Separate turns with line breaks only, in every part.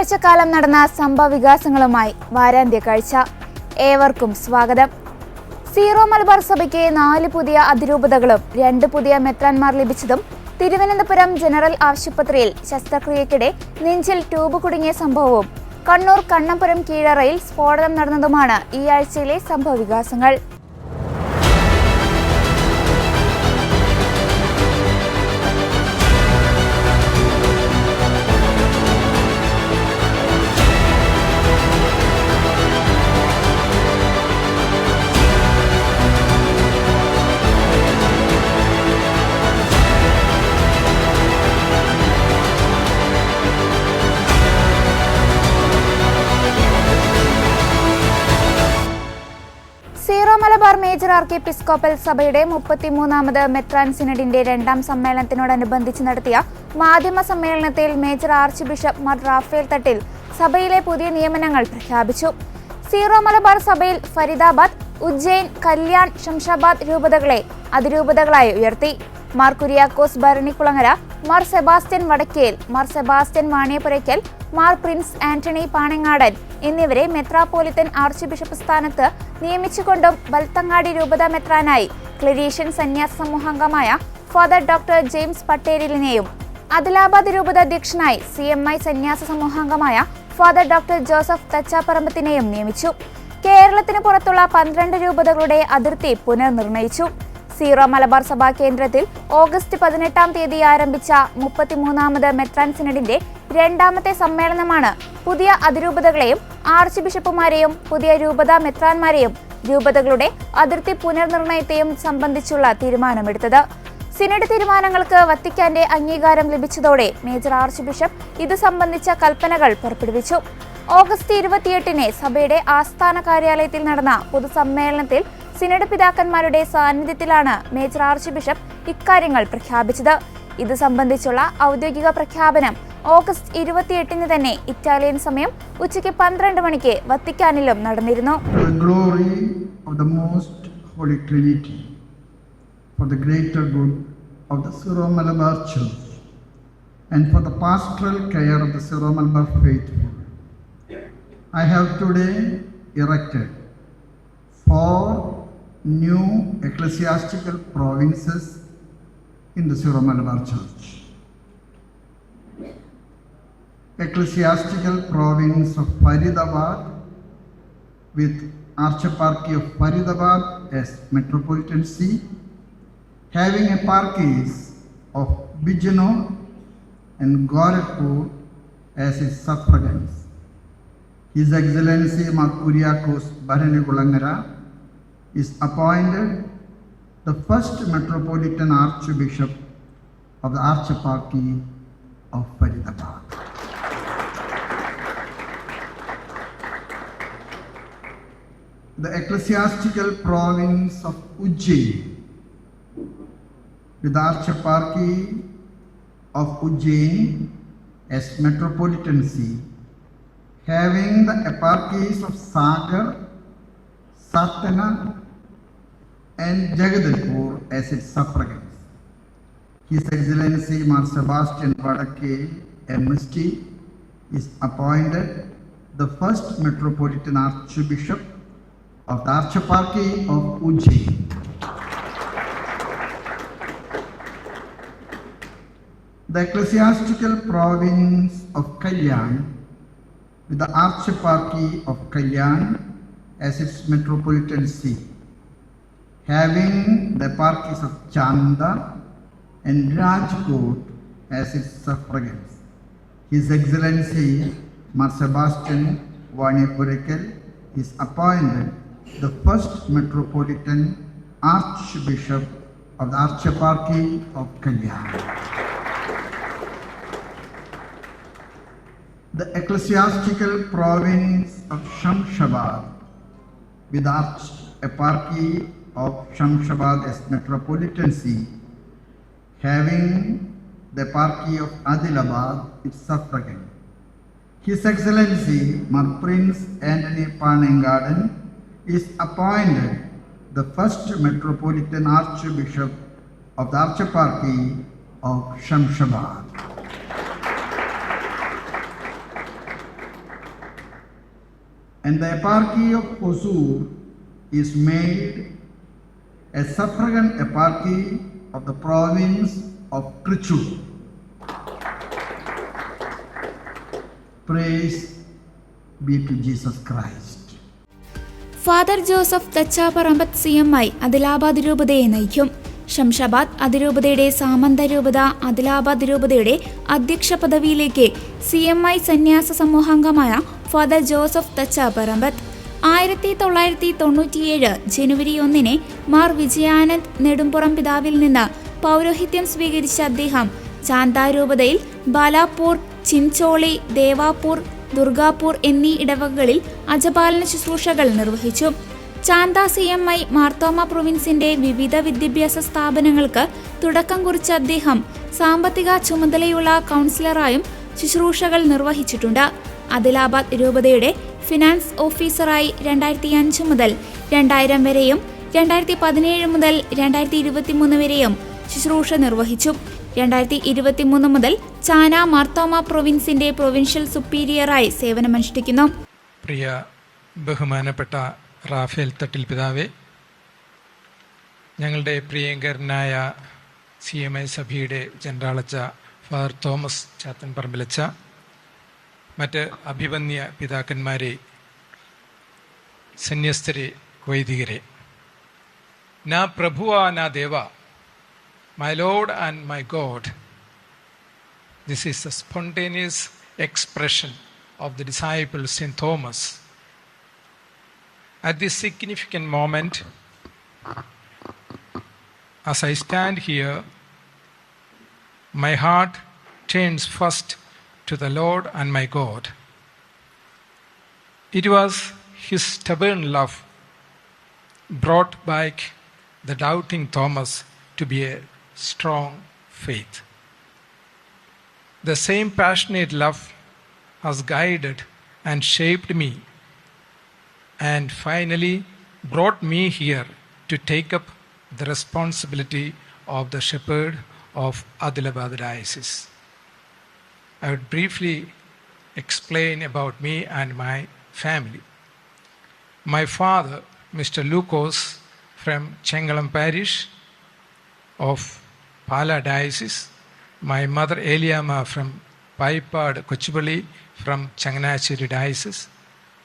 ഒരാഴ്ചക്കാലം നടന്ന സംഭവവികാസങ്ങളുമായി വാരാന്ത്യ കാഴ്ച. ഏവർക്കും സ്വാഗതം. സീറോ മലബാർ സഭയ്ക്ക് 4 പുതിയ അതിരൂപതകളും 2 പുതിയ മെത്രാൻമാർ ലഭിച്ചതും തിരുവനന്തപുരം ജനറൽ ആശുപത്രിയിൽ ശസ്ത്രക്രിയയ്ക്കിടെ നെഞ്ചിൽ ട്യൂബ് കുടുങ്ങിയ സംഭവവും കണ്ണൂർ കണ്ണപുരം കീഴറയിൽ സ്ഫോടനം നടന്നതുമാണ് ഈ ആഴ്ചയിലെ സംഭവവികാസങ്ങൾ. Syro Malabar major archiepiscopal സഭയുടെ 33ാമത് മെത്രാൻ സിനഡിന്റെ 2ാം സമ്മേളനത്തിനോടനുബന്ധിച്ച് നടത്തിയ മാധ്യമ സമ്മേളനത്തിൽ major archbishop Mar Raphael Thattil സഭയിലെ പുതിയ നിയമനങ്ങൾ പ്രഖ്യാപിച്ചു. സീറോ മലബാർ സഭയിൽ ഫരീദാബാദ്, ഉജ്ജയിൻ, കല്യാൺ, ശംഷാബാദ് രൂപതകളെ അതിരൂപതകളായി ഉയർത്തി. Mar Kuriakose Bharanikulangara, Mar Sebastian Vadakkel, Mar Sebastian Vaniyapurackal, Mar Prince Antony Panangadan എന്നിവരെ മെത്രാപ്പോലിത്തൻ ആർച്ച് ബിഷപ്പ് സ്ഥാനത്ത് നിയമിച്ചുകൊണ്ടും ബൽത്തങ്ങാടി രൂപത മെത്രാനായി ക്ലരീഷ്യൻ സന്യാസ സമൂഹാംഗമായ ഫാദർ ഡോക്ടർ ജെയിംസ് പട്ടേലിനെയും അദിലാബാദ് രൂപത അധ്യക്ഷനായി CMI സന്യാസ സമൂഹാംഗമായ ഫാദർ ഡോക്ടർ ജോസഫ് തച്ചാപ്പറമ്പത്തിനെയും നിയമിച്ചു. കേരളത്തിന് പുറത്തുള്ള 12 രൂപതകളുടെ അതിർത്തി പുനർനിർണയിച്ചു. സീറോ മലബാർ സഭാ കേന്ദ്രത്തിൽ ഓഗസ്റ്റ് 18-ാം തീയതി ആരംഭിച്ച 33ാമത് മെത്രാൻ സിനഡിന്റെ 2ാമത്തെ സമ്മേളനമാണ് പുതിയ അതിരൂപതകളെയും ആർച്ച് ബിഷപ്പുമാരെയും പുതിയ രൂപതാ മെത്രാന്മാരെയും രൂപതകളുടെ അതിർത്തി പുനർനിർണയത്തെയും സംബന്ധിച്ചുള്ള തീരുമാനമെടുത്തത്. സിനഡ് തീരുമാനങ്ങൾക്ക് വത്തിക്കാന്റെ അംഗീകാരം ലഭിച്ചതോടെ മേജർ ആർച്ച് ബിഷപ്പ് ഇത് സംബന്ധിച്ച കൽപ്പനകൾ പുറപ്പെടുവിച്ചു. ഓഗസ്റ്റ് 28-ന് സഭയുടെ ആസ്ഥാന കാര്യാലയത്തിൽ നടന്ന പൊതുസമ്മേളനത്തിൽ സിനഡ് പിതാക്കന്മാരുടെ സാന്നിധ്യത്തിലാണ് മേജർ ആർച്ച് ബിഷപ്പ് ഇക്കാര്യങ്ങൾ പ്രഖ്യാപിച്ചത്. ഇത് സംബന്ധിച്ചുള്ള ഔദ്യോഗിക പ്രഖ്യാപനം ഓഗസ്റ്റ് 28-ന് തന്നെ ഇറ്റാലിയൻ സമയം ഉച്ചയ്ക്ക് 12 മണിക്ക് വത്തിക്കാനിലും നടന്നിരുന്നു.
For the greater good of the Syro Malabar Church and for the pastoral care of the Syro Malabar faithful, I have today erected 4 new ecclesiastical provinces in the Syro Malabar Church. Ecclesiastical province of Faridabad with Archeparchy of Faridabad as metropolitan see, having eparchies of Bijnor and Gorakhpur as its suffragans. His Excellency Mar Kuryakos Bharanikulamara is appointed the first Metropolitan Archbishop of the Archeparchy of Faridabad. The Ecclesiastical Province of Ujjain with the Archeparchy of Ujjain as Metropolitan See, having the eparchies of Sagar, Satana and Jagadalpur as its suffragans. His Excellency Mar Sebastian Vadake, MST, is appointed the first Metropolitan Archbishop of the Archeparchy of Ujjain. The Ecclesiastical Province of Kalyan with the Archeparchy of Kalyan as its metropolitan see, having the eparchies of Chanda and Rajkot as its suffragans. His Excellency Mar Sebastian Vaaniapurakkal is appointed the first Metropolitan Archbishop of the Archeparchy of Kalyan. The Ecclesiastical Province of Shamshabad with the Archeparchy of Shamshabad as Metropolitan See, having the Eparchy of Adilabad its suffragan. His Excellency Mar Prince Anthony Panengadan is appointed the first Metropolitan Archbishop of the Archeparchy of Shamshabad. and the eparchy of Hosur is made a suffragan eparchy of the province of Trichur. Praise be to Jesus Christ.
Father Joseph Thachaparambath CMI Adilabad രൂപതയെ നയിക്കും. ശംഷാബാദ് അതിരൂപതയുടെ സാമന്ത രൂപത ആദിലാബാദ് രൂപതയുടെ അധ്യക്ഷ പദവിയിലേക്ക് CMI സന്യാസ സമൂഹാംഗമായ father Joseph തച്ചാപറമ്പത്ത് 1997 ജനുവരി 1 മാർ വിജയാനന്ദ് നെടുമ്പുറം പിതാവിൽ നിന്ന് പൗരോഹിത്യം സ്വീകരിച്ച അദ്ദേഹം ചാന്ത രൂപതയിൽ ബാലാപൂർ, ചിൻചോളി, ദേവാപൂർ, ദുർഗാപൂർ എന്നീ ഇടവകകളിൽ അജപാലന ശുശ്രൂഷകൾ നിർവഹിച്ചു. ചാന്ത CMI മാർത്തോമ പ്രൊവിൻസിന്റെ വിവിധ വിദ്യാഭ്യാസ സ്ഥാപനങ്ങൾക്ക് തുടക്കം കുറിച്ച അദ്ദേഹം സാമ്പത്തിക ചുമതലയുള്ള കൗൺസിലറായും ശുശ്രൂഷകൾ നിർവഹിച്ചിട്ടുണ്ട്. ആദിലാബാദ് രൂപതയുടെ ഫിനാൻസ് ഓഫീസറായി 2005 മുതൽ 2000 വരെയും 2017 മുതൽ 2023 വരെയും ശുശ്രൂഷ നിർവഹിച്ചു. 2023 മുതൽ ചാന മാർത്തോമ പ്രൊവിൻസിന്റെ പ്രൊവിൻഷ്യൽ സുപ്പീരിയറായി സേവനമനുഷ്ഠിക്കുന്നു.
പ്രിയ ബഹുമാനപ്പെട്ട റാഫേൽ തട്ടിൽ പിതാവേ, ഞങ്ങളുടെ പ്രിയങ്കരനായ CMI സഭയുടെ ജനറാളച്ച ഫാദർ തോമസ് ചാത്തൻ പറമ്പിലച്ച, മറ്റ് അഭിവന്യ പിതാക്കന്മാരെ, സന്യസ്തരെ, വൈദികരെ, നാ പ്രഭുവ നാ ദേവ, my Lord and my God, this is a spontaneous expression of the disciple St. Thomas. At this significant moment, as I stand here, my heart turns first to the Lord and my God. It was His stubborn love brought back the doubting Thomas to be a strong faith. The same passionate love has guided and shaped me and finally brought me here to take up the responsibility of the shepherd of Adilabad Diocese. I would briefly explain about me and my family. My father, Mr. Lucas from Chengalam Parish of Pala Diocese, my mother Eliama from Paipad Kochubali from Changanacheri Diocese,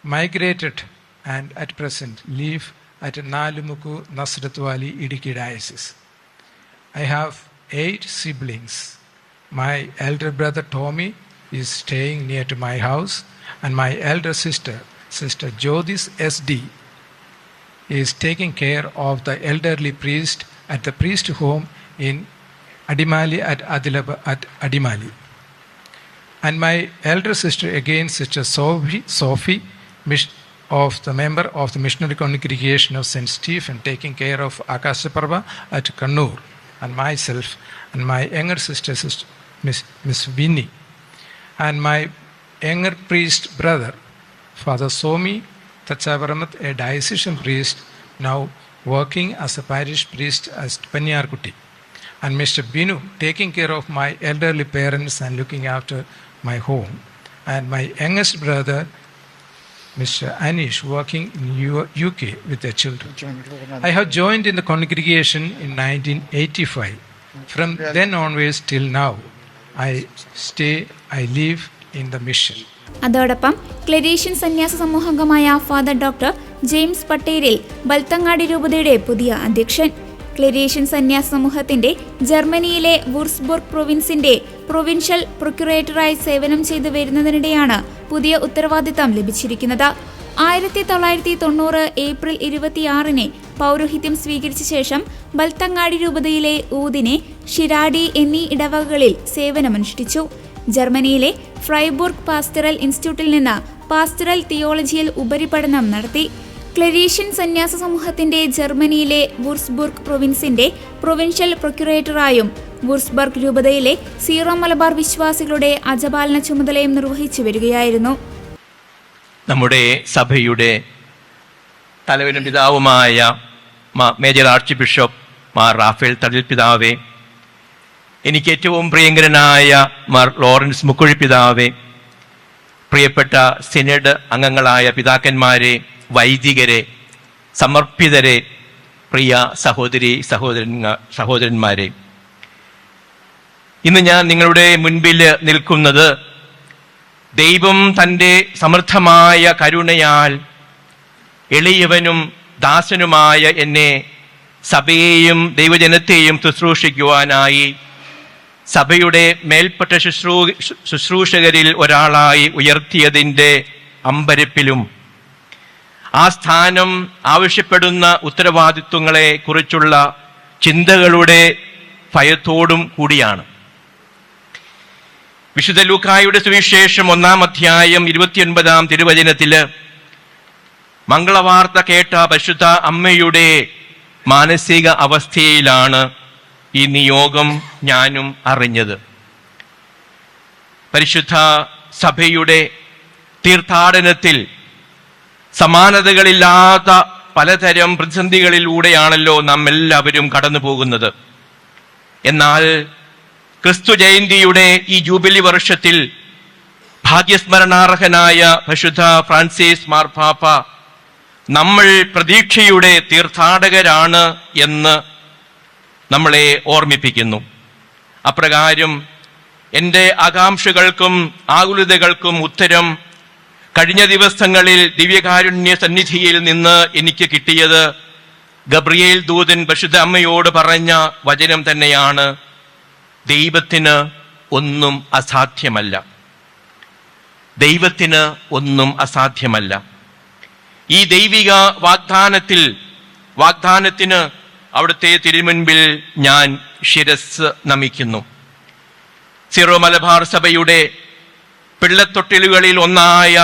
migrated and at present live at Nalumuku Nasratwali Idiki Diocese. I have 8 siblings. My elder brother Tommy is staying near to my house, and my elder sister, Sister Jodis SD, is taking care of the elderly priest at the priest home in Adimali at Adimali. And my elder sister again, Sister Sophie, of the member of the missionary congregation of St. Stephen, taking care of Akashaparva at Kannur, and myself, and my younger sister, Miss Vinnie, and my younger priest brother, Father Somi Tachavaramat, a diocesan priest, now working as a parish priest at Panyarkutti, and Mr. Binu, taking care of my elderly parents and looking after my home, and my youngest brother, Mr. Anish, working in UK with their children. I have joined in the congregation in 1985. From then onwards till now, I live in the mission.
അതോടൊപ്പം Claretian സന്യാസ സമൂഹാംഗമായ father doctor James Patteril Belthangady രൂപതയുടെ പുതിയ അധ്യക്ഷൻ. Claretian സന്യാസ സമൂഹത്തിന്റെ ജർമ്മനിയിലെ വൂർസ്ബുർഗ് പ്രൊവിൻസിന്റെ provincial പ്രൊക്യുറേറ്ററായി സേവനം ചെയ്തു വരുന്നതിനിടെയാണ് പുതിയ ഉത്തരവാദിത്തം ലഭിച്ചിരിക്കുന്നത്. 1990 ഏപ്രിൽ 26 പൗരോഹിത്യം സ്വീകരിച്ച ശേഷം ബൽത്തങ്ങാടി രൂപതയിലെ ഊദിനെ, ഷിരാഡി എന്നീ ഇടവകകളിൽ സേവനമനുഷ്ഠിച്ചു. ജർമ്മനിയിലെ ഫ്രൈബുർഗ് പാസ്റ്ററൽ ഇൻസ്റ്റിറ്റ്യൂട്ടിൽ നിന്ന് പാസ്റ്ററൽ തിയോളജിയിൽ ഉപരിപഠനം നടത്തി. ക്ലരീഷ്യൻ സന്യാസ സമൂഹത്തിന്റെ ജർമ്മനിയിലെ വൂർസ്ബുർഗ് പ്രൊവിൻസിന്റെ പ്രൊവിൻഷ്യൽ പ്രൊക്യുറേറ്ററായും വൂർസ്ബർഗ് രൂപതയിലെ സീറോ മലബാർ വിശ്വാസികളുടെ അജപാലന ചുമതലയും നിർവഹിച്ചു വരികയായിരുന്നു.
നമ്മുടെ സഭയുടെ തലവനും പിതാവുമായ major archbishop Mar Raphael Thattil പിതാവേ, എനിക്ക് ഏറ്റവും പ്രിയങ്കരനായ മാർ ലോറൻസ് മുക്കുഴി പിതാവേ, പ്രിയപ്പെട്ട സിനഡ് അംഗങ്ങളായ പിതാക്കന്മാരെ, വൈദികരെ, സമർപ്പിതരെ, പ്രിയ സഹോദരന്മാരെ, ഇന്ന് ഞാൻ നിങ്ങളുടെ മുൻപിൽ നിൽക്കുന്നത് ദൈവം തൻ്റെ സമൃദ്ധമായ കരുണയാൽ എളിയവനും ദാസനുമായ എന്നെ, ദൈവജനത്തെയും ശുശ്രൂഷിക്കുവാനായി സഭയുടെ മേൽപ്പെട്ട ശുശ്രൂഷകരിൽ ഒരാളായി ഉയർത്തിയതിൻ്റെ അമ്പരപ്പിലും ആ സ്ഥാനം ആവശ്യപ്പെടുന്ന ഉത്തരവാദിത്വങ്ങളെ കുറിച്ചുള്ള ചിന്തകളുടെ ഭയത്തോടും കൂടിയാണ്. വിശുദ്ധ ലൂക്കായുടെ സുവിശേഷം 1-ാം അധ്യായം 29-ാം തിരുവചനത്തില് മംഗളവാർത്ത കേട്ട പരിശുദ്ധ അമ്മയുടെ മാനസിക അവസ്ഥയിലാണ് ഈ നിയോഗം ഞാനും അറിഞ്ഞത്. പരിശുദ്ധ സഭയുടെ തീർത്ഥാടനത്തിൽ സമാനതകളില്ലാത്ത പലതരം പ്രതിസന്ധികളിലൂടെയാണല്ലോ നാം എല്ലാവരും കടന്നു പോകുന്നത്. എന്നാൽ ക്രിസ്തു ജയന്തിയുടെ ഈ ജൂബിലി വർഷത്തിൽ ഭാഗ്യസ്മരണാർഹനായ പരിശുദ്ധ ഫ്രാൻസിസ് മാർപ്പാപ്പ നമ്മൾ പ്രതീക്ഷയുടെ തീർത്ഥാടകരാണ് എന്ന് നമ്മളെ ഓർമ്മിപ്പിക്കുന്നു. അപ്രകാരം എൻ്റെ ആകാംക്ഷകൾക്കും ആകുലതകൾക്കും ഉത്തരം കഴിഞ്ഞ ദിവസങ്ങളിൽ ദിവ്യകാരുണ്യ സന്നിധിയിൽ നിന്ന് എനിക്ക് കിട്ടിയത് ഗബ്രിയേൽ ദൂതൻ പരിശുദ്ധ അമ്മയോട് പറഞ്ഞ വചനം തന്നെയാണ്: ദൈവത്തിന് ഒന്നും അസാധ്യമല്ല. ദൈവത്തിന് ഒന്നും അസാധ്യമല്ല. ഈ ദൈവിക വാഗ്ദാനത്തിന് അവിടുത്തെ തിരുമുൻപിൽ ഞാൻ ശിരസ് നമിക്കുന്നു. സീറോ മലബാർ സഭയുടെ പിള്ളത്തൊട്ടിലുകളിൽ ഒന്നായ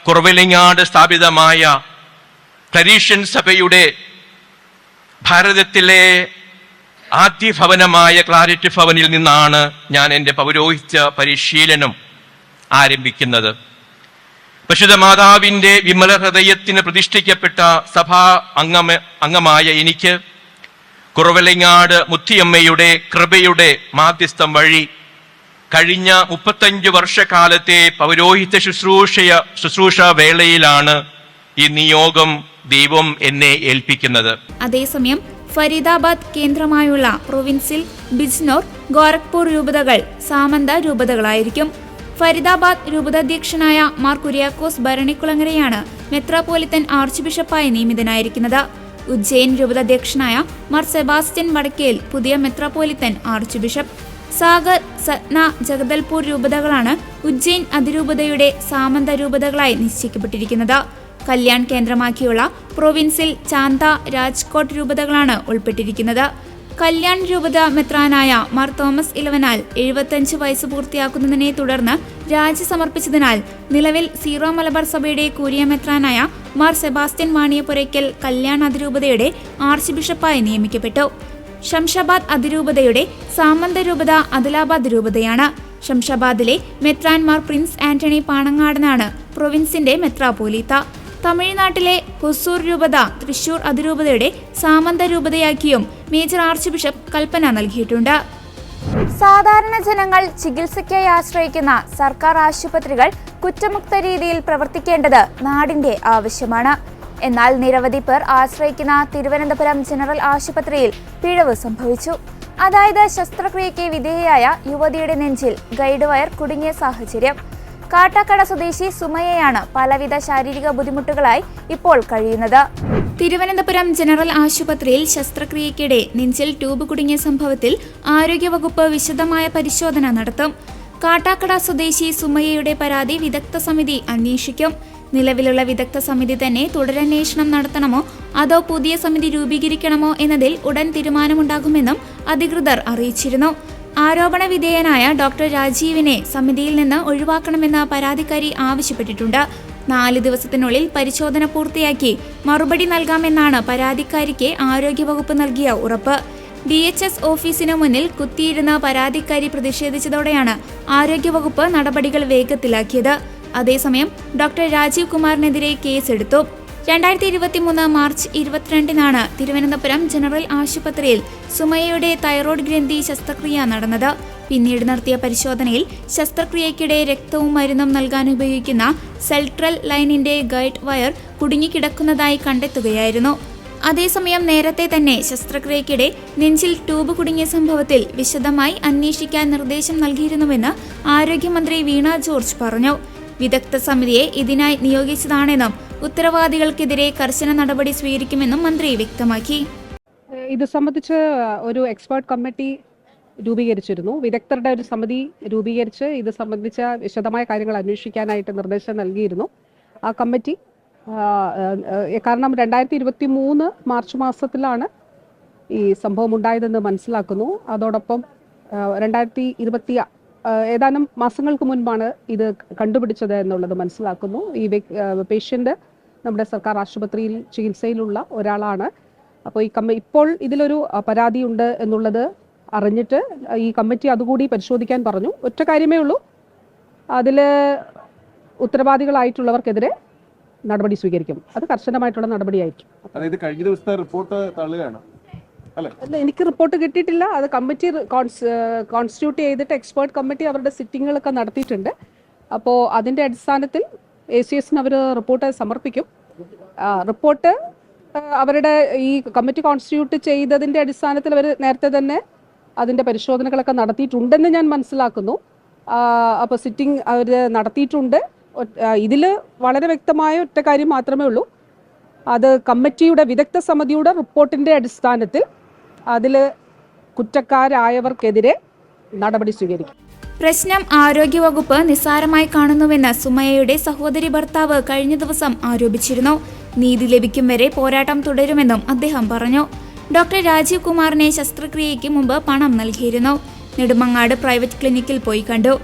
കുറവിലങ്ങാട് സ്ഥാപിതമായ ക്ലരീഷ്യൻ സഭയുടെ ഭാരതത്തിലെ ആദ്യ ഭവനമായ ക്ലാരിറ്റി ഭവനിൽ നിന്നാണ് ഞാൻ എൻ്റെ പൗരോഹിത്യ പരിശീലനം ആരംഭിക്കുന്നത്. പരിശുദ്ധ മാതാവിൻ്റെ വിമല ഹൃദയത്തിന് പ്രതിഷ്ഠിക്കപ്പെട്ട സഭാ അംഗമായ എനിക്ക് കുറവലങ്ങാട് മുത്തിയമ്മയുടെ കൃപയുടെ മാധ്യസ്ഥം വഴി കഴിഞ്ഞ 35 വർഷക്കാലത്തെ പൗരോഹിത്യ ശുശ്രൂഷ വേളയിലാണ് ഈ നിയോഗം ദൈവം എന്നെ ഏൽപ്പിക്കുന്നത്.
അതേസമയം ഫരീദാബാദ് കേന്ദ്രമായുള്ള പ്രൊവിൻസിൽ ബിജ്നോർ, ഗോരഖ്പൂർ രൂപതകൾ സാമന്ത രൂപതകളായിരിക്കും. ഫരീദാബാദ് രൂപതാധ്യക്ഷനായ മാർ കുര്യാക്കോസ് ഭരണിക്കുളങ്ങരയാണ് മെത്രാപ്പോലിത്തൻ ആർച്ച് ബിഷപ്പായി നിയമിതനായിരിക്കുന്നത്. ഉജ്ജയിൻ രൂപതാധ്യക്ഷനായ മാർ സെബാസ്റ്റ്യൻ വടക്കേൽ പുതിയ മെത്രാപ്പോലിത്തൻ ആർച്ച് ബിഷപ്പ്. സാഗർ, സത്ന, ജഗദൽപൂർ രൂപതകളാണ് ഉജ്ജയിൻ അതിരൂപതയുടെ സാമന്ത രൂപതകളായി നിശ്ചയിക്കപ്പെട്ടിരിക്കുന്നത്. കല്യാൺ കേന്ദ്രമാക്കിയുള്ള പ്രൊവിൻസിൽ ചാന്ത, രാജ്കോട്ട് രൂപതകളാണ് ഉൾപ്പെട്ടിരിക്കുന്നത്. കല്യാൺ രൂപത മെത്രാനായ മാർ തോമസ് ഇലവനാൽ 75 വയസ്സ് പൂർത്തിയാക്കുന്നതിനെ തുടർന്ന് രാജി സമർപ്പിച്ചതിനാൽ നിലവിൽ സീറോ മലബാർ സഭയുടെ കൂരിയ മെത്രാനായ മാർ സെബാസ്റ്റ്യൻ വാണിയപുരയ്ക്കൽ കല്യാൺ അതിരൂപതയുടെ ആർച്ച് ബിഷപ്പായി നിയമിക്കപ്പെട്ടു. ശംഷാബാദ് അതിരൂപതയുടെ സാമന്ത രൂപത അദിലാബാദ് രൂപതയാണ്. ശംഷാബാദിലെ മെത്രാൻമാർ പ്രിൻസ് ആന്റണി പാണങ്ങാടനാണ് പ്രൊവിൻസിന്റെ മെത്രാപ്പോലീത്ത. തമിഴ്നാട്ടിലെ ഹൊസൂർ രൂപത തൃശൂർ അതിരൂപതയുടെ സാമന്ത രൂപതയാക്കിയും മേജർ ആർച്ച് ബിഷപ്പ് കൽപ്പന നൽകിയിട്ടുണ്ട്. സാധാരണ ജനങ്ങൾ ചികിത്സയ്ക്കായി ആശ്രയിക്കുന്ന സർക്കാർ ആശുപത്രികൾ കുറ്റമുക്ത രീതിയിൽ പ്രവർത്തിക്കേണ്ടത് നാടിന്റെ ആവശ്യമാണ്. എന്നാൽ നിരവധി പേർ ആശ്രയിക്കുന്ന തിരുവനന്തപുരം ജനറൽ ആശുപത്രിയിൽ പിഴവ് സംഭവിച്ചു. അതായത് ശസ്ത്രക്രിയയ്ക്ക് വിധേയയായ യുവതിയുടെ നെഞ്ചിൽ ഗൈഡ് വയർ കുടുങ്ങിയ സാഹചര്യം. കാട്ടാക്കട സ്വദേശി സുമയ്യയാണ് പലവിധ ശാരീരിക ബുദ്ധിമുട്ടുകളായി ഇപ്പോൾ കഴിയുന്നത്. തിരുവനന്തപുരം ജനറൽ ആശുപത്രിയിൽ ശസ്ത്രക്രിയയ്ക്കിടെ നെഞ്ചിൽ ട്യൂബ് കുടുങ്ങിയ സംഭവത്തിൽ ആരോഗ്യവകുപ്പ് വിശദമായ പരിശോധന നടത്തും. കാട്ടാക്കട സ്വദേശി സുമയ്യയുടെ പരാതി വിദഗ്ധ സമിതി അന്വേഷിക്കും. നിലവിലുള്ള വിദഗ്ധ സമിതി തന്നെ തുടരന്വേഷണം നടത്തണമോ അതോ പുതിയ സമിതി രൂപീകരിക്കണമോ എന്നതിൽ ഉടൻ തീരുമാനമുണ്ടാകുമെന്നും അധികൃതർ അറിയിച്ചിരുന്നു. ആരോപണ വിധേയനായ ഡോക്ടർ രാജീവിനെ സമിതിയിൽ നിന്ന് ഒഴിവാക്കണമെന്ന് പരാതിക്കാരി ആവശ്യപ്പെട്ടിട്ടുണ്ട്. 4 ദിവസത്തിനുള്ളിൽ പരിശോധന പൂർത്തിയാക്കി മറുപടി നൽകാമെന്നാണ് പരാതിക്കാരിക്ക് ആരോഗ്യവകുപ്പ് നൽകിയ ഉറപ്പ്. DHS ഓഫീസിന് മുന്നിൽ കുത്തിയിരുന്ന പരാതിക്കാരി പ്രതിഷേധിച്ചതോടെയാണ് ആരോഗ്യവകുപ്പ് നടപടികൾ വേഗത്തിലാക്കിയത്. അതേസമയം ഡോക്ടർ രാജീവ് കുമാറിനെതിരെ കേസെടുത്തു. 2023 മാർച്ച് 22-നാണ് തിരുവനന്തപുരം ജനറൽ ആശുപത്രിയിൽ സുമയ്യയുടെ തൈറോയ്ഡ് ഗ്രന്ഥി ശസ്ത്രക്രിയ നടന്നത്. പിന്നീട് നടത്തിയ പരിശോധനയിൽ ശസ്ത്രക്രിയയ്ക്കിടെ രക്തവും മരുന്നും നൽകാൻ ഉപയോഗിക്കുന്ന സെൻട്രൽ ലൈനിന്റെ ഗൈഡ് വയർ കുടുങ്ങിക്കിടക്കുന്നതായി കണ്ടെത്തുകയായിരുന്നു. അതേസമയം നേരത്തെ തന്നെ ശസ്ത്രക്രിയയ്ക്കിടെ നെഞ്ചിൽ ട്യൂബ് കുടുങ്ങിയ സംഭവത്തിൽ വിശദമായി അന്വേഷിക്കാൻ നിർദ്ദേശം നൽകിയിരുന്നുവെന്ന് ആരോഗ്യമന്ത്രി വീണ ജോർജ് പറഞ്ഞു. വിദഗ്ധ സമിതിയെ ഇതിനായി നിയോഗിച്ചതാണെന്നും ഉത്തരവാദികൾക്കെതിരെ കർശന നടപടി സ്വീകരിക്കുമെന്നും മന്ത്രി വ്യക്തമാക്കി.
ഇത് സംബന്ധിച്ച് ഒരു എക്സ്പേർട്ട് കമ്മിറ്റി രൂപീകരിച്ചിരുന്നു. വിദഗ്ധരുടെ ഒരു സമിതി രൂപീകരിച്ച് ഇത് സംബന്ധിച്ച വിശദമായ കാര്യങ്ങൾ അന്വേഷിക്കാനായിട്ട് നിർദ്ദേശം നൽകിയിരുന്നു. ആ കമ്മിറ്റി കാരണം 2023 മാർച്ച് മാസത്തിലാണ് ഈ സംഭവം ഉണ്ടായതെന്ന് മനസ്സിലാക്കുന്നു. അതോടൊപ്പം 2020 ഏതാനും മാസങ്ങൾക്ക് മുൻപാണ് ഇത് കണ്ടുപിടിച്ചത് എന്നുള്ളത് മനസ്സിലാക്കുന്നു. ഈ പേഷ്യൻ്റ് നമ്മുടെ സർക്കാർ ആശുപത്രിയിൽ ചികിത്സയിലുള്ള ഒരാളാണ്. അപ്പോൾ ഇപ്പോൾ ഇതിലൊരു പരാതിയുണ്ട് എന്നുള്ളത് അറിഞ്ഞിട്ട് ഈ കമ്മിറ്റി അതുകൂടി പരിശോധിക്കാൻ പറഞ്ഞു. ഒറ്റ കാര്യമേ ഉള്ളൂ, അതിൽ ഉത്തരവാദികളായിട്ടുള്ളവർക്കെതിരെ നടപടി സ്വീകരിക്കും. അത് കർശനമായിട്ടുള്ള നടപടിയായിരിക്കും.
അതായത് കഴിഞ്ഞ ദിവസത്തെ റിപ്പോർട്ട് തള്ളുകയാണ് അല്ലേ?
അല്ല, എനിക്ക് റിപ്പോർട്ട് കിട്ടിയിട്ടില്ല. അത് കമ്മിറ്റി കോൺസ്റ്റിറ്റ്യൂട്ട് ചെയ്തിട്ട് എക്സ്പേർട്ട് കമ്മിറ്റി അവരുടെ സിറ്റിങ്ങുകളൊക്കെ നടത്തിയിട്ടുണ്ട്. അപ്പോൾ അതിൻ്റെ അടിസ്ഥാനത്തിൽ ACSന് അവർ റിപ്പോർട്ട് സമർപ്പിക്കും. റിപ്പോർട്ട് അവരുടെ ഈ കമ്മിറ്റി കോൺസ്റ്റിറ്റ്യൂട്ട് ചെയ്തതിൻ്റെ അടിസ്ഥാനത്തിൽ അവർ നേരത്തെ തന്നെ അതിൻ്റെ പരിശോധനകളൊക്കെ നടത്തിയിട്ടുണ്ടെന്ന് ഞാൻ മനസ്സിലാക്കുന്നു. അപ്പോൾ സിറ്റിംഗ് അവർ നടത്തിയിട്ടുണ്ട്. ഇതിൽ വളരെ വ്യക്തമായ ഒറ്റ കാര്യം മാത്രമേ ഉള്ളൂ, അത് കമ്മിറ്റിയുടെ വിദഗ്ധ സമിതിയുടെ റിപ്പോർട്ടിൻ്റെ അടിസ്ഥാനത്തിൽ അതിൽ കുറ്റക്കാരായവർക്കെതിരെ നടപടി സ്വീകരിക്കും.
പ്രശ്നം ആരോഗ്യവകുപ്പ് നിസ്സാരമായി കാണുന്നുവെന്ന് സുമയ്യയുടെ സഹോദരി ഭർത്താവ് കഴിഞ്ഞ ദിവസം ആരോപിച്ചിരുന്നു. നീതി ലഭിക്കും വരെ പോരാട്ടം തുടരുമെന്നും അദ്ദേഹം പറഞ്ഞു. ഡോക്ടർ രാജീവ് കുമാറിനെ ശസ്ത്രക്രിയയ്ക്ക് മുമ്പ് പണം നൽകിയിരുന്നു. നെടുമങ്ങാട് പ്രൈവറ്റ് ക്ലിനിക്കിൽ പോയി കണ്ടു.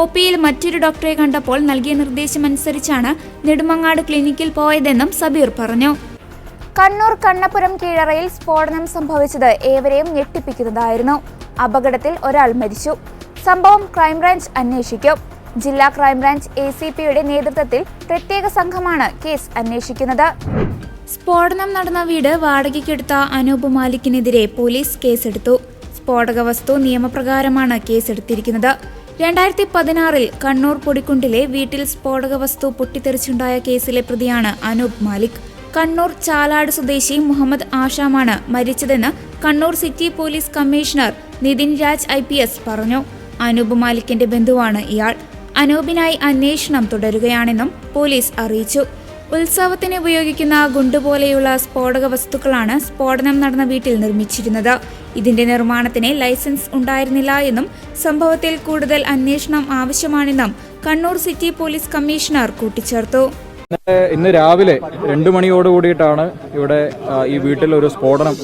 OPയിൽ മറ്റൊരു ഡോക്ടറെ കണ്ടപ്പോൾ നൽകിയ നിർദ്ദേശമനുസരിച്ചാണ് നെടുമങ്ങാട് ക്ലിനിക്കിൽ പോയതെന്നും സബീർ പറഞ്ഞു. കണ്ണൂർ കണ്ണപുരം കീഴറയിൽ സ്ഫോടനം സംഭവിച്ചത് ഏവരെയും ഞെട്ടിപ്പിക്കുന്നതായിരുന്നു. അപകടത്തിൽ ഒരാൾ മരിച്ചു. സംഭവം ക്രൈംബ്രാഞ്ച് അന്വേഷിക്കും. ജില്ലാ ക്രൈംബ്രാഞ്ച് ACPയുടെ നേതൃത്വത്തിൽ പ്രത്യേക സംഘമാണ് കേസ് അന്വേഷിക്കുന്നത്. സ്ഫോടനം നടന്ന വീട് വാടകയ്ക്കെടുത്ത അനൂപ് മാലിക്കിനെതിരെ പോലീസ് കേസെടുത്തു. സ്ഫോടക വസ്തു നിയമപ്രകാരമാണ് കേസെടുത്തിരിക്കുന്നത്. 2016 കണ്ണൂർ പൊടിക്കുണ്ടിലെ വീട്ടിൽ സ്ഫോടക വസ്തു പൊട്ടിത്തെറിച്ചുണ്ടായ കേസിലെ പ്രതിയാണ് അനൂപ് മാലിക്. കണ്ണൂർ ചാലാട് സ്വദേശി മുഹമ്മദ് ആഷാമാണ് മരിച്ചതെന്ന് Kannur city police commissioner Nithin Raj IPS പറഞ്ഞു. അനൂപ് മാലിക്കിന്റെ ബന്ധുവാണ് ഇയാൾ. അനൂപിനായി അന്വേഷണം തുടരുകയാണെന്നും പോലീസ് അറിയിച്ചു. ഉത്സവത്തിന് ഉപയോഗിക്കുന്ന ഗുണ്ടുപോലെയുള്ള സ്ഫോടക വസ്തുക്കളാണ് സ്ഫോടനം നടന്ന വീട്ടിൽ നിർമ്മിച്ചിരുന്നത്. ഇതിന്റെ നിർമ്മാണത്തിന് ലൈസൻസ് ഉണ്ടായിരുന്നില്ല എന്നും സംഭവത്തിൽ കൂടുതൽ അന്വേഷണം ആവശ്യമാണെന്നും കണ്ണൂർ സിറ്റി പോലീസ് കമ്മീഷണർ കൂട്ടിച്ചേർത്തു.
ഇന്ന് രാവിലെ 2 മണിയോടുകൂടിയിട്ടാണ് ഇവിടെ ഈ വീട്ടിൽ ഒരു സ്ഫോടനം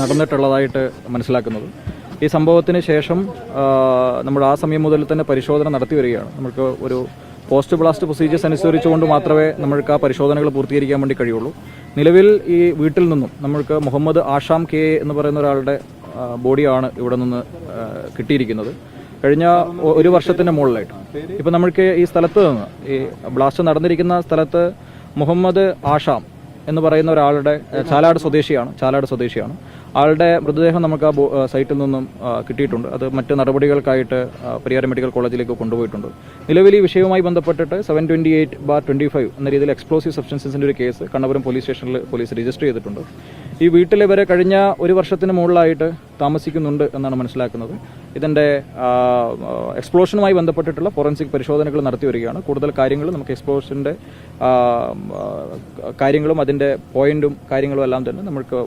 നടന്നിട്ടുള്ളതായിട്ട് മനസ്സിലാക്കുന്നത്. ഈ സംഭവത്തിന് ശേഷം നമ്മൾ ആ സമയം മുതൽ തന്നെ പരിശോധന നടത്തി വരികയാണ്. നമുക്ക് ഒരു പോസ്റ്റ് ബ്ലാസ്റ്റ് പ്രൊസീജിയേഴ്സ് അനുസരിച്ചുകൊണ്ട് മാത്രമേ നമ്മൾക്ക് ആ പരിശോധനകൾ പൂർത്തീകരിക്കാൻ വേണ്ടി കഴിയുള്ളൂ. നിലവിൽ ഈ വീട്ടിൽ നിന്നും നമ്മൾക്ക് മുഹമ്മദ് ആഷാം K എന്ന് പറയുന്ന ഒരാളുടെ ബോഡിയാണ് ഇവിടെ നിന്ന് കിട്ടിയിരിക്കുന്നത്. കഴിഞ്ഞ 1 വർഷത്തിന് മുകളിലായിട്ട് ഇപ്പം നമ്മൾക്ക് ഈ സ്ഥലത്ത് നിന്ന് ഈ ബ്ലാസ്റ്റ് നടന്നിരിക്കുന്ന സ്ഥലത്ത് മുഹമ്മദ് ആഷാം എന്ന് പറയുന്ന ഒരാളുടെ ചാലാട് സ്വദേശിയാണ്. ആളുടെ മൃതദേഹം നമുക്ക് ആ സൈറ്റിൽ നിന്നും കിട്ടിയിട്ടുണ്ട്. അത് മറ്റ് നടപടികൾക്കായിട്ട് പരിയാരം മെഡിക്കൽ കോളേജിലേക്ക് കൊണ്ടുപോയിട്ടുണ്ട്. നിലവിൽ ഈ വിഷയവുമായി ബന്ധപ്പെട്ടിട്ട് 728/25 എന്ന രീതിയിൽ എക്സ്പ്ലോസീവ് സബ്സ്റ്റൻസസിന്റെ ഒരു കേസ് കണ്ണപുരം പോലീസ് സ്റ്റേഷനിൽ പോലീസ് രജിസ്റ്റർ ചെയ്തിട്ടുണ്ട്. ഈ വീട്ടിൽ ഇവരെ കഴിഞ്ഞ 1 വർഷത്തിന് മുകളിലായിട്ട് താമസിക്കുന്നുണ്ട് എന്നാണ് മനസ്സിലാക്കുന്നത്. ഇതിന്റെ എക്സ്പ്ലോഷനുമായി ബന്ധപ്പെട്ടിട്ടുള്ള ഫോറൻസിക് പരിശോധനകൾ നടത്തി വരികയാണ്. കൂടുതൽ കാര്യങ്ങൾ നമുക്ക് എക്സ്പ്ലോഷന്റെ കാര്യങ്ങളും അതിന്റെ പോയിന്റും കാര്യങ്ങളും എല്ലാം തന്നെ നമുക്ക്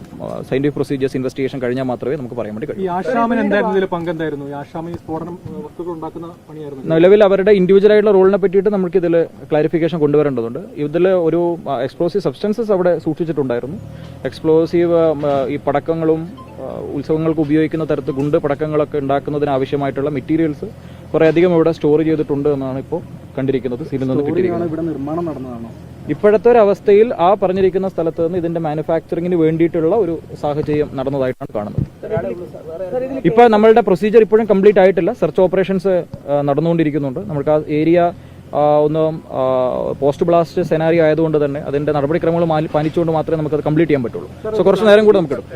സയന്റിഫിക് പ്രൊസീജിയേഴ്സ് ഇൻവെസ്റ്റിഗേഷൻ കഴിഞ്ഞാൽ മാത്രമേ നമുക്ക് പറയാൻ വേണ്ടി കഴിയൂ. നിലവിൽ അവരുടെ ഇൻഡിവിജ്വൽ ആയിട്ടുള്ള റോളിനെ പറ്റിയിട്ട് നമുക്ക് ഇതിൽ ക്ലാരിഫിക്കേഷൻ കൊണ്ടുവരേണ്ടതുണ്ട്. ഇതിൽ ഒരു എക്സ്പ്ലോസീവ് സബ്സ്റ്റൻസസ് അവിടെ സൂക്ഷിച്ചിട്ടുണ്ടായിരുന്നു. എക്സ്പ്ലോസീവ് ഈ പടക്കങ്ങളും ഉത്സവങ്ങൾക്ക് ഉപയോഗിക്കുന്ന തരത്തിൽ ഗുണ്ട് പടക്കങ്ങളൊക്കെ ഉണ്ടാക്കുന്നതിന് ആവശ്യമായിട്ടുള്ള മെറ്റീരിയൽസ് കുറേയധികം ഇവിടെ സ്റ്റോർ ചെയ്തിട്ടുണ്ട് എന്നാണ് ഇപ്പോൾ കണ്ടിരിക്കുന്നത്. സീലിൽ നിന്ന് കിട്ടിയിരിക്കുന്നത്. ഇപ്പോഴത്തെ ഒരു അവസ്ഥയിൽ ആ പറഞ്ഞിരിക്കുന്ന സ്ഥലത്ത് നിന്ന് ഇതിന്റെ മാനുഫാക്ചറിങ്ങിന് വേണ്ടിയിട്ടുള്ള ഒരു സാഹചര്യം നടന്നതായിട്ടാണ് കാണുന്നത്. ഇപ്പോൾ നമ്മളുടെ പ്രൊസീജിയർ ഇപ്പോഴും കംപ്ലീറ്റ് ആയിട്ടില്ല. സെർച്ച് ഓപ്പറേഷൻസ് നടന്നുകൊണ്ടിരിക്കുന്നുണ്ട്. നമുക്ക് ആ ഏരിയ ഒന്ന് പോസ്റ്റ് ബ്ലാസ്റ്റ് സെനാരിയോ ആയതുകൊണ്ട് തന്നെ അതിൻ്റെ നടപടിക്രമങ്ങൾ പാലിച്ചുകൊണ്ട് മാത്രമേ നമുക്കത് കംപ്ലീറ്റ് ചെയ്യാൻ പറ്റുള്ളൂ. സോ കുറച്ച് നേരം കൂടെ നമുക്ക് എടുക്കും.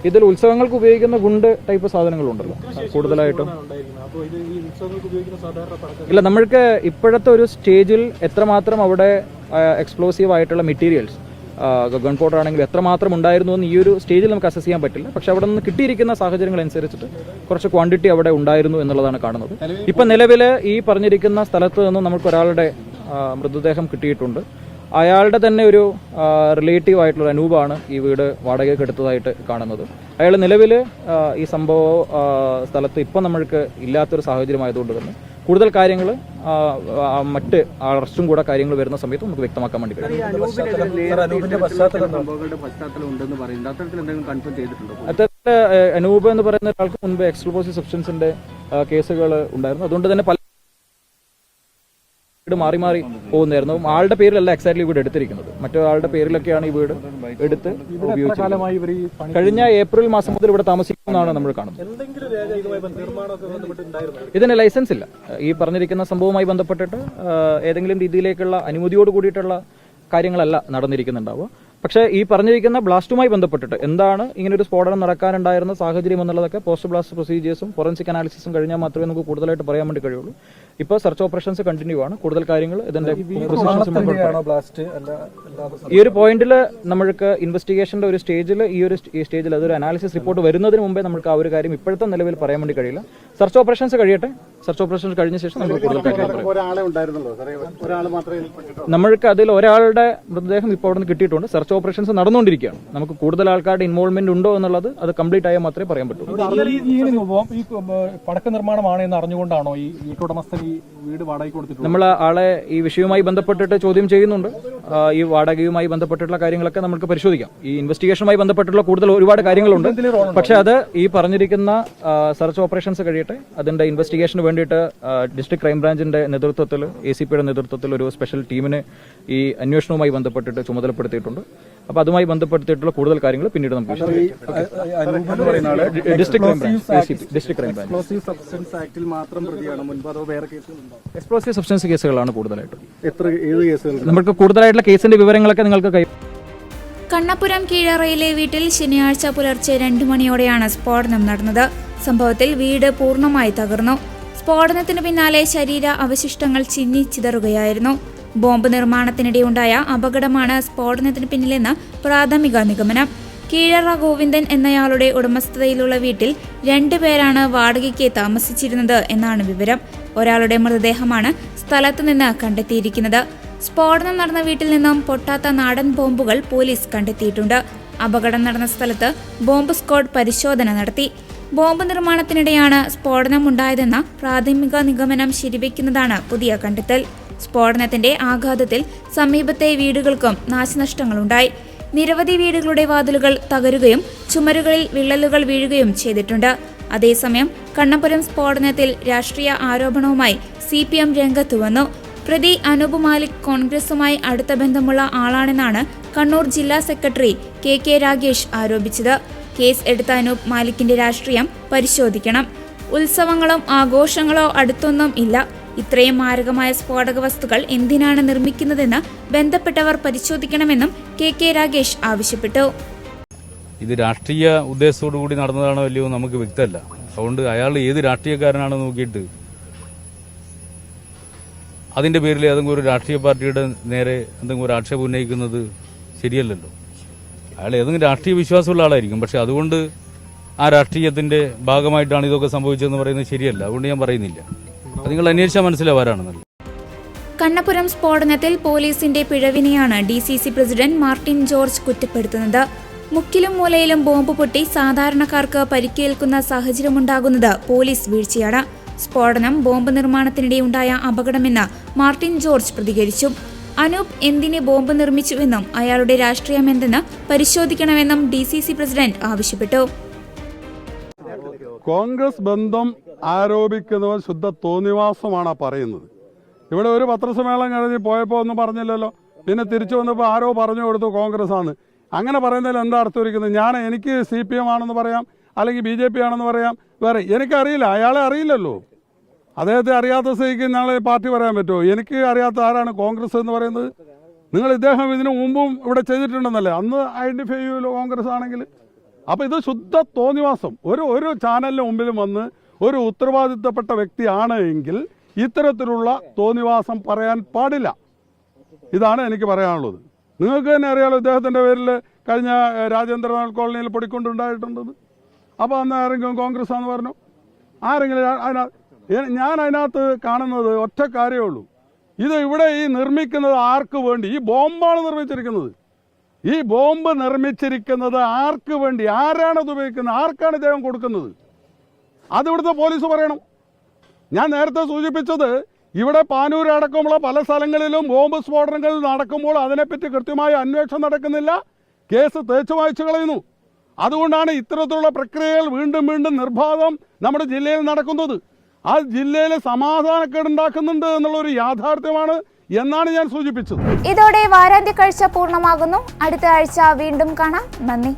ഇതിൽ ഉത്സവങ്ങൾക്ക് ഉപയോഗിക്കുന്ന ഗുണ്ട് ടൈപ്പ് സാധനങ്ങളുണ്ടല്ലോ കൂടുതലായിട്ടും. ഇല്ല, നമ്മൾക്ക് ഇപ്പോഴത്തെ ഒരു സ്റ്റേജിൽ എത്രമാത്രം അവിടെ എക്സ്പ്ലോസീവ് ആയിട്ടുള്ള മെറ്റീരിയൽസ് ഗൺ പൗഡർ ആണെങ്കിൽ എത്രമാത്രം ഉണ്ടായിരുന്നു എന്ന് ഈ ഒരു സ്റ്റേജിൽ നമുക്ക് അസസ് ചെയ്യാൻ പറ്റില്ല. പക്ഷെ അവിടെ നിന്ന് കിട്ടിയിരിക്കുന്ന സാഹചര്യങ്ങൾ അനുസരിച്ചിട്ട് കുറച്ച് ക്വാണ്ടിറ്റി അവിടെ ഉണ്ടായിരുന്നു എന്നുള്ളതാണ് കാണുന്നത്. ഇപ്പം നിലവിൽ ഈ പറഞ്ഞിരിക്കുന്ന സ്ഥലത്ത് നിന്ന് നമുക്ക് ഒരാളുടെ മൃതദേഹം കിട്ടിയിട്ടുണ്ട്. അയാളുടെ തന്നെ ഒരു റിലേറ്റീവ് ആയിട്ടുള്ള അനൂപാണ് ഈ വീട് വാടകയ്ക്ക് എടുത്തതായിട്ട് കാണുന്നത്. അയാൾ നിലവിൽ ഈ സംഭവ സ്ഥലത്ത് ഇപ്പം നമ്മൾക്ക് ഇല്ലാത്തൊരു സാഹചര്യമായതുകൊണ്ട് തന്നെ കൂടുതൽ കാര്യങ്ങൾ മറ്റ് അറസ്റ്റും കൂടെ കാര്യങ്ങൾ വരുന്ന സമയത്ത് നമുക്ക് വ്യക്തമാക്കാൻ വേണ്ടി കഴിയും. അത്തരത്തിൽ അനൂപ് എന്ന് പറയുന്ന ഒരാൾക്ക് മുൻപ് എക്സ്പ്ലോസീവ് സബ്സ്റ്റൻസിന്റെ കേസുകൾ ഉണ്ടായിരുന്നു. അതുകൊണ്ട് തന്നെ പല വീട് മാറി മാറി പോകുന്നായിരുന്നു. ആളുടെ പേരിലല്ല എക്സാക്ട്ലി വീട് എടുത്തിരിക്കുന്നത്, മറ്റൊരാളുടെ പേരിലൊക്കെയാണ് ഈ വീട് എടുത്ത് ഉപയോഗിച്ചത്. കഴിഞ്ഞ ഏപ്രിൽ മാസം മുതൽ ഇവിടെ താമസിക്കുന്നതാണ് നമ്മൾ കാണുന്നത്. ഇതിന് ലൈസൻസ് ഇല്ല. ഈ പറഞ്ഞിരിക്കുന്ന സംഭവവുമായി ബന്ധപ്പെട്ടിട്ട് ഏതെങ്കിലും രീതിയിലേക്കുള്ള അനുമതിയോട് കൂടിയിട്ടുള്ള കാര്യങ്ങളല്ല നടന്നിരിക്കുന്നുണ്ടാവുക. പക്ഷേ ഈ പറഞ്ഞിരിക്കുന്ന ബ്ലാസ്റ്റുമായി ബന്ധപ്പെട്ടിട്ട് എന്താണ് ഇങ്ങനൊരു സ്ഫോടനം നടക്കാനുണ്ടായിരുന്ന സാഹചര്യം എന്നുള്ളതൊക്കെ പോസ്റ്റ് ബ്ലാസ്റ്റ് പ്രൊസീജിയേഴ്സും ഫോറൻസിക് അനാലിസിസും കഴിഞ്ഞാൽ മാത്രമേ നമുക്ക് കൂടുതലായിട്ട് പറയാൻ വേണ്ടി കഴിയുള്ളൂ. ഇപ്പോൾ സെർച്ച് ഓപ്പറേഷൻസ് കണ്ടിന്യൂ ആണ്. കൂടുതൽ കാര്യങ്ങൾ ഇതിന്റെ ഈ ഒരു പോയിന്റിൽ നമ്മൾക്ക് ഇൻവെസ്റ്റിഗേഷന്റെ ഒരു സ്റ്റേജിൽ ഈ സ്റ്റേജിൽ അതൊരു അനാലിസിസ് റിപ്പോർട്ട് വരുന്നതിന് മുമ്പേ നമുക്ക് ആ ഒരു കാര്യം ഇപ്പോഴത്തെ നിലവിൽ പറയാൻ വേണ്ടി കഴിയില്ല. സെർച്ച് ഓപ്പറേഷൻസ് കഴിയട്ടെ. സെർച്ച് ഓപ്പറേഷൻസ് കഴിഞ്ഞ ശേഷം നമുക്ക് കൂടുതൽ കാര്യങ്ങൾ നമ്മൾക്ക് അതിൽ ഒരാളുടെ മൃതദേഹം ഇപ്പോൾ അവിടെ നിന്ന് കിട്ടിയിട്ടുണ്ട്. സെർച്ച് ഓപ്പറേഷൻസ് നടന്നുകൊണ്ടിരിക്കുകയാണ്. നമുക്ക് കൂടുതൽ ആൾക്കാരുടെ ഇൻവോൾവ്മെന്റ് ഉണ്ടോ എന്നുള്ളത് അത് കംപ്ലീറ്റ് ആയാൽ മാത്രമേ പറയാൻ പറ്റൂ.
പടക്ക നിർമ്മാണമാണ് എന്ന് അറിഞ്ഞുകൊണ്ടാണോ ഈ വീട്ടുടമസ്ഥൻ ഈ വീട് വാടകയ്ക്ക് കൊടുത്തിട്ടുള്ളത്?
നമ്മൾ ആളെ ഈ വിഷയവുമായി ബന്ധപ്പെട്ടിട്ട് ചോദ്യം ചെയ്യുന്നുണ്ട്. ഈ വാടകയുമായി ബന്ധപ്പെട്ടിട്ടുള്ള കാര്യങ്ങളൊക്കെ നമുക്ക് പരിശോധിക്കാം. ഈ ഇൻവെസ്റ്റിഗേഷനുമായി ബന്ധപ്പെട്ടുള്ള കൂടുതൽ ഒരുപാട് കാര്യങ്ങളുണ്ട്. പക്ഷെ അത് ഈ പറഞ്ഞിരിക്കുന്ന സെർച്ച് ഓപ്പറേഷൻസ് കഴിയട്ടെ. അതിന്റെ ഇൻവെസ്റ്റിഗേഷന് വേണ്ടിയിട്ട് ഡിസ്ട്രിക്ട് ക്രൈംബ്രാഞ്ചിന്റെ നേതൃത്വത്തിൽ ACPയുടെ നേതൃത്വത്തിൽ ഒരു സ്പെഷ്യൽ ടീമിനെ ഈ അന്വേഷണവുമായി ബന്ധപ്പെട്ടിട്ട് ചുമതലപ്പെടുത്തിയിട്ടുണ്ട്. അപ്പോൾ അതുമായി ബന്ധപ്പെടുത്തിയിട്ടുള്ള കൂടുതൽ കാര്യങ്ങൾ പിന്നീട് നമുക്ക് ഡിസ്ട്രിക്ട് ക്രൈംബ്രാഞ്ച് എക്സ്പ്ലോസീവ് സബ്സ്റ്റൻസ് കേസുകളാണ് കൂടുതലായിട്ടും. നമുക്ക് കൂടുതലായിട്ടുള്ള കേസിന്റെ വിവരങ്ങളൊക്കെ നിങ്ങൾക്ക്
കണ്ണപുരം കീഴറയിലെ വീട്ടിൽ ശനിയാഴ്ച പുലർച്ചെ 2 മണിയോടെയാണ് സ്ഫോടനം നടന്നത്. സംഭവത്തിൽ വീട് പൂർണ്ണമായി തകർന്നു. സ്ഫോടനത്തിന് പിന്നാലെ ശരീര അവശിഷ്ടങ്ങൾ ചിന്നിച്ചിതറുകയായിരുന്നു. ബോംബ് നിർമ്മാണത്തിനിടെയുണ്ടായ അപകടമാണ് സ്ഫോടനത്തിന് പിന്നിലെന്ന് പ്രാഥമിക നിഗമനം. കീഴറ ഗോവിന്ദൻ എന്നയാളുടെ ഉടമസ്ഥതയിലുള്ള വീട്ടിൽ 2 പേരാണ് വാടകയ്ക്ക് താമസിച്ചിരുന്നത് എന്നാണ് വിവരം. ഒരാളുടെ മൃതദേഹമാണ് സ്ഥലത്തുനിന്ന് കണ്ടെത്തിയിരിക്കുന്നത്. സ്ഫോടനം നടന്ന വീട്ടിൽ നിന്നും പൊട്ടാത്ത നാടൻ ബോംബുകൾ പോലീസ് കണ്ടെത്തിയിട്ടുണ്ട്. അപകടം നടന്ന സ്ഥലത്ത് ബോംബ് സ്ക്വാഡ് പരിശോധന നടത്തി. ബോംബ് നിർമ്മാണത്തിനിടെയാണ് സ്ഫോടനം ഉണ്ടായതെന്ന പ്രാഥമിക നിഗമനം ശരിവെക്കുന്നതാണ് പുതിയ കണ്ടെത്തൽ. സ്ഫോടനത്തിന്റെ ആഘാതത്തിൽ സമീപത്തെ വീടുകൾക്കും നാശനഷ്ടങ്ങളുണ്ടായി. നിരവധി വീടുകളുടെ വാതിലുകൾ തകരുകയും ചുമരുകളിൽ വിള്ളലുകൾ വീഴുകയും ചെയ്തിട്ടുണ്ട്. അതേസമയം കണ്ണപുരം സ്ഫോടനത്തിൽ രാഷ്ട്രീയ ആരോപണവുമായി CPM രംഗത്തു വന്നു. പ്രതി അനൂപ് മാലിക് കോൺഗ്രസുമായി അടുത്ത ബന്ധമുള്ള ആളാണെന്നാണ് കണ്ണൂർ ജില്ലാ സെക്രട്ടറി KK രാഗേഷ് ആരോപിച്ചത്. കേസ് എടുത്ത അനൂപ് മാലിക്കിന്റെ രാഷ്ട്രീയം പരിശോധിക്കണം. ഉത്സവങ്ങളോ ആഘോഷങ്ങളോ അടുത്തൊന്നും ഇല്ല. ഇത്രയും മാരകമായ സ്ഫോടക വസ്തുക്കൾ എന്തിനാണ് നിർമ്മിക്കുന്നതെന്ന് ബന്ധപ്പെട്ടവർ പരിശോധിക്കണമെന്നും KK രാഗേഷ് ആവശ്യപ്പെട്ടു.
ഇത് രാഷ്ട്രീയ ഉദ്ദേശത്തോടു കൂടി നടന്നതാണോ അല്ലയോ നമുക്ക് വ്യക്തമല്ല. അതുകൊണ്ട് അയാൾ ഏത് രാഷ്ട്രീയക്കാരനാണെന്ന് നോക്കിയിട്ട് അതിന്റെ പേരിൽ ഏതെങ്കിലും ഒരു രാഷ്ട്രീയ പാർട്ടിയുടെ നേരെ എന്തെങ്കിലും ഒരു ആക്ഷേപം ഉന്നയിക്കുന്നത് ശരിയല്ലല്ലോ. അയാൾ ഏതെങ്കിലും രാഷ്ട്രീയ വിശ്വാസമുള്ള ആളായിരിക്കും. പക്ഷെ അതുകൊണ്ട് ആ രാഷ്ട്രീയത്തിന്റെ ഭാഗമായിട്ടാണ് ഇതൊക്കെ സംഭവിച്ചതെന്ന് പറയുന്നത് ശരിയല്ല. അതുകൊണ്ട് ഞാൻ പറയുന്നില്ല. അത് നിങ്ങൾ അന്വേഷിച്ചാൽ മനസ്സിലാവാറാണെന്നല്ലോ.
കണ്ണപുരം സ്ഫോടനത്തിൽ പോലീസിന്റെ പിഴവിനെയാണ് DCC പ്രസിഡന്റ് മാർട്ടിൻ ജോർജ് കുറ്റപ്പെടുത്തുന്നത്. മുക്കിലും മൂലയിലും ബോംബ് പൊട്ടി സാധാരണക്കാർക്ക് പരിക്കേൽക്കുന്ന സാഹചര്യമുണ്ടാകുന്നത് പോലീസ് വീഴ്ചയാണ്. സ്ഫോടനം ബോംബ് നിർമ്മാണത്തിനിടെയുണ്ടായ അപകടമെന്ന് മാർട്ടിൻ ജോർജ് പ്രതികരിച്ചു. അനൂപ് എന്തിന് ബോംബ് നിർമ്മിച്ചുവെന്നും അയാളുടെ രാഷ്ട്രീയമെന്തെന്ന് പരിശോധിക്കണമെന്നും DCC പ്രസിഡന്റ് ആവശ്യപ്പെട്ടു.
കോൺഗ്രസ് ബന്ധം ആരോപിക്കുന്നവർ ശുദ്ധ തോന്നിവാസമാണ് പറയുന്നത്. ഇവിടെ ഒരു പത്രസമ്മേളനം കഴിഞ്ഞ് പോയപ്പോൾ ഒന്നും പറഞ്ഞില്ലല്ലോ. പിന്നെ തിരിച്ചു വന്നപ്പോൾ ആരോ പറഞ്ഞു കൊടുത്തു കോൺഗ്രസ് ആണ്. അങ്ങനെ പറയുന്നതിൽ എന്താ അർത്ഥം ഇരിക്കുന്നത്? എനിക്ക് CPM ആണെന്ന് പറയാം, അല്ലെങ്കിൽ BJP ആണെന്ന് പറയാം. വേറെ എനിക്കറിയില്ല, അയാളെ അറിയില്ലല്ലോ. അദ്ദേഹത്തെ അറിയാത്ത സ്ഥിതിക്ക് നാളെ പാർട്ടി പറയാൻ പറ്റുമോ? എനിക്ക് അറിയാത്ത ആരാണ് കോൺഗ്രസ് എന്ന് പറയുന്നത്? നിങ്ങൾ ഇദ്ദേഹം ഇതിനു മുമ്പും ഇവിടെ ചെയ്തിട്ടുണ്ടെന്നല്ലേ അന്ന് ഐഡന്റിഫൈ ചെയ്യുമല്ലോ കോൺഗ്രസ് ആണെങ്കിൽ. അപ്പോൾ ഇത് ശുദ്ധ തോന്നിവാസം. ഒരു ചാനലിന് മുമ്പിലും വന്ന് ഒരു ഉത്തരവാദിത്തപ്പെട്ട വ്യക്തിയാണ് എങ്കിൽ ഇത്തരത്തിലുള്ള തോന്നിവാസം പറയാൻ പാടില്ല. ഇതാണ് എനിക്ക് പറയാനുള്ളത്. നിങ്ങൾക്ക് തന്നെ അറിയാലോ ഇദ്ദേഹത്തിൻ്റെ പേരിൽ കഴിഞ്ഞ രാജേന്ദ്രനാഥ് കോളനിയിൽ പൊടിക്കൊണ്ടുണ്ടായിട്ടുണ്ടെന്ന്. അപ്പോൾ അന്ന് ആരെങ്കിലും കോൺഗ്രസ് ആണെന്ന് പറഞ്ഞു? ആരെങ്കിലും ഞാൻ അതിനകത്ത് കാണുന്നത് ഒറ്റ കാര്യമേ ഉള്ളൂ. ഇത് ഇവിടെ ഈ നിർമ്മിക്കുന്നത് ആർക്ക് വേണ്ടി? ഈ ബോംബാണ് നിർമ്മിച്ചിരിക്കുന്നത്. ഈ ബോംബ് നിർമ്മിച്ചിരിക്കുന്നത് ആർക്ക് വേണ്ടി? ആരാണ് അത് ഉപയോഗിക്കുന്നത്? ആർക്കാണ് ഇദ്ദേഹം കൊടുക്കുന്നത്? അതിവിടുത്തെ പോലീസ് പറയണം. ഞാൻ നേരത്തെ സൂചിപ്പിച്ചത് ഇവിടെ പാനൂരടക്കമുള്ള പല സ്ഥലങ്ങളിലും ബോംബ് സ്ഫോടനങ്ങൾ നടക്കുമ്പോൾ അതിനെപ്പറ്റി കൃത്യമായ അന്വേഷണം നടക്കുന്നില്ല. കേസ് തേച്ചു വായിച്ചു കളയുന്നു. അതുകൊണ്ടാണ് ഇത്തരത്തിലുള്ള പ്രക്രിയകൾ വീണ്ടും വീണ്ടും നിർബാധം നമ്മുടെ ജില്ലയിൽ നടക്കുന്നത്. ആ ജില്ലയിൽ സമാധാനക്കേടുണ്ടാക്കുന്നുണ്ട് എന്നുള്ളൊരു യാഥാർത്ഥ്യമാണ് എന്നാണ് ഞാൻ സൂചിപ്പിച്ചത്.
ഇതോടെ വാരാന്ത്യ കാഴ്ച പൂർണ്ണമാകുന്നു. അടുത്ത ആഴ്ച വീണ്ടും കാണാം. നന്ദി.